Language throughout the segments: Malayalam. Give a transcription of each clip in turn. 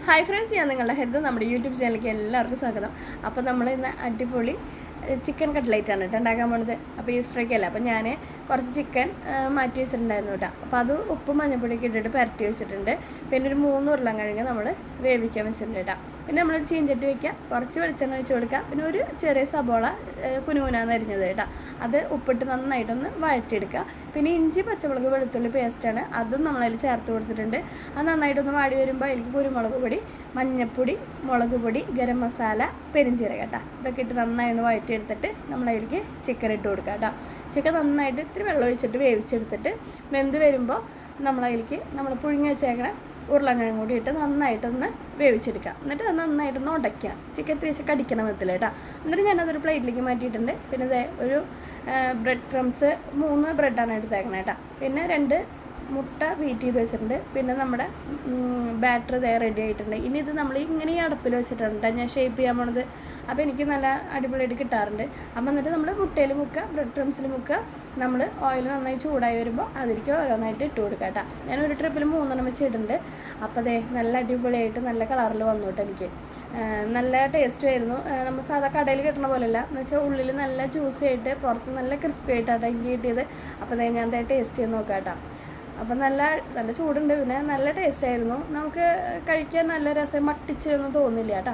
ഹായ് ഫ്രണ്ട്സ്, ഞാൻ നിങ്ങളുടെ ഹരിത നമ്മുടെ യൂട്യൂബ് ചാനലിലേക്ക് എല്ലാവർക്കും സ്വാഗതം. അപ്പോൾ നമ്മൾ ഇന്ന് അടിപൊളി ചിക്കൻ കട്ട്ലേറ്റാണ് കേട്ടോ ഉണ്ടാക്കാൻ പോണത്. അപ്പോൾ ഈസ്റ്ററൊക്കെ അല്ല, അപ്പോൾ ഞാൻ കുറച്ച് ചിക്കൻ മാറ്റി വെച്ചിട്ടുണ്ടായിരുന്നു കേട്ടോ. അപ്പോൾ അത് ഉപ്പും മഞ്ഞപ്പൊടിയൊക്കെ ഇട്ടിട്ട് പുരട്ടി വെച്ചിട്ടുണ്ട്. പിന്നെ ഒരു 3 ഉരുളക്കിഴങ്ങ് നമ്മൾ വേവിക്കാൻ വെച്ചിട്ടുണ്ട് കേട്ടോ. പിന്നെ നമ്മളൊരു ചീഞ്ചട്ടി വയ്ക്കുക, കുറച്ച് വെളിച്ചെണ്ണ ഒഴിച്ച് കൊടുക്കുക. പിന്നെ ഒരു ചെറിയ സബോള കുനുകുനാന്ന് അരിഞ്ഞത് കേട്ടോ, അത് ഉപ്പിട്ട് നന്നായിട്ടൊന്ന് വഴറ്റിയെടുക്കുക. പിന്നെ ഇഞ്ചി, പച്ചമുളക്, വെളുത്തുള്ളി പേസ്റ്റാണ്, അതും നമ്മളതിൽ ചേർത്ത് കൊടുത്തിട്ടുണ്ട്. അത് നന്നായിട്ടൊന്ന് വാടി വരുമ്പോൾ അതിലേക്ക് കുരുമുളക് പൊടി, മഞ്ഞൾപ്പൊടി, മുളക് പൊടി, ഗരം മസാല, പെരിഞ്ചീരകം കേട്ടോ, ഇതൊക്കെ ഇട്ട് നന്നായി ഒന്ന് വഴറ്റിയെടുത്തിട്ട് നമ്മളതിലേക്ക് ചിക്കൻ ഇട്ട് കൊടുക്കുക കേട്ടോ. ചിക്കൻ നന്നായിട്ട് ഇത്തിരി വെള്ളം ഒഴിച്ചിട്ട് വേവിച്ചെടുത്തിട്ട് വെന്ത് വരുമ്പോൾ നമ്മളതിലേക്ക് നമ്മൾ പുഴുങ്ങി വെച്ചേക്കണ ഉരുളക്കിഴങ്ങ് കൂടി ഇട്ട് നന്നായിട്ടൊന്ന് വേവിച്ചെടുക്കുക. എന്നിട്ട് അത് നന്നായിട്ടൊന്ന് ഉടയ്ക്കുക, ചിക്കൻ തിരിച്ച് കടിക്കണം വിധത്തിൽ കേട്ടോ. എന്നിട്ട് ഞാനതൊരു പ്ലേറ്റിലേക്ക് മാറ്റിയിട്ടുണ്ട്. പിന്നെ ഇതേ ഒരു ബ്രെഡ് ക്രംസ് 3 ബ്രെഡാണ് എടുത്തേക്കണേ കേട്ടോ. പിന്നെ 2 മുട്ട ബീറ്റ് ചെയ്ത് വെച്ചിട്ടുണ്ട്. പിന്നെ നമ്മുടെ ബാറ്റർ ഇതേ റെഡി ആയിട്ടുണ്ട്. ഇനി ഇത് നമ്മൾ ഇങ്ങനെ ഈ അടപ്പിൽ വെച്ചിട്ടുണ്ട് ഞാൻ ഷേപ്പ് ചെയ്യാൻ പോണത്. അപ്പോൾ എനിക്ക് നല്ല അടിപൊളിയായിട്ട് കിട്ടാറുണ്ട്. അപ്പോൾ എന്നിട്ട് നമ്മൾ മുട്ടയിൽ മുക്കുക, ബ്രെഡ് ക്രംസിൽ മുക്കുക, നമ്മൾ ഓയിൽ നന്നായി ചൂടായി വരുമ്പോൾ അതിലേക്ക് ഓരോന്നായിട്ട് ഇട്ട് കൊടുക്കുക കേട്ടോ. ഞാൻ ഒരു ട്രിപ്പിൽ 3 വെച്ച് ഇടുന്നുണ്ട്. അപ്പോൾ അതേ നല്ല അടിപൊളിയായിട്ട് നല്ല കളറിൽ വന്നു കേട്ടോ. എനിക്ക് നല്ല ടേസ്റ്റും ആയിരുന്നു. നമ്മൾ സാധാ കടയിൽ കിട്ടുന്ന പോലെയല്ല, എന്ന് വെച്ചാൽ ഉള്ളിൽ നല്ല ജ്യൂസി ആയിട്ട് പുറത്ത് നല്ല ക്രിസ്പി ആയിട്ടാണ് എനിക്ക് കിട്ടിയത്. അപ്പോൾ അതേ ഞാൻ ടേസ്റ്റ് ചെയ്ത് നോക്കാം കേട്ടോ. അപ്പം നല്ല ചൂടുണ്ട്, പിന്നെ നല്ല ടേസ്റ്റായിരുന്നു. നമുക്ക് കഴിക്കാൻ നല്ല രസം, മട്ടിച്ചൊന്നും തോന്നില്ല കേട്ടോ.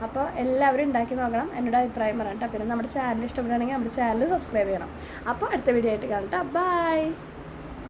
അപ്പോൾ എല്ലാവരും ഉണ്ടാക്കി നോക്കണം, എന്നോട് അഭിപ്രായം പറയണം കേട്ടോ. പിന്നെ നമ്മുടെ ചാനൽ ഇഷ്ടപ്പെടുകയാണെങ്കിൽ നമ്മുടെ ചാനൽ സബ്സ്ക്രൈബ് ചെയ്യണം. അപ്പോൾ അടുത്ത വീഡിയോ ആയിട്ട് കാണാം കേട്ടോ. ബൈ.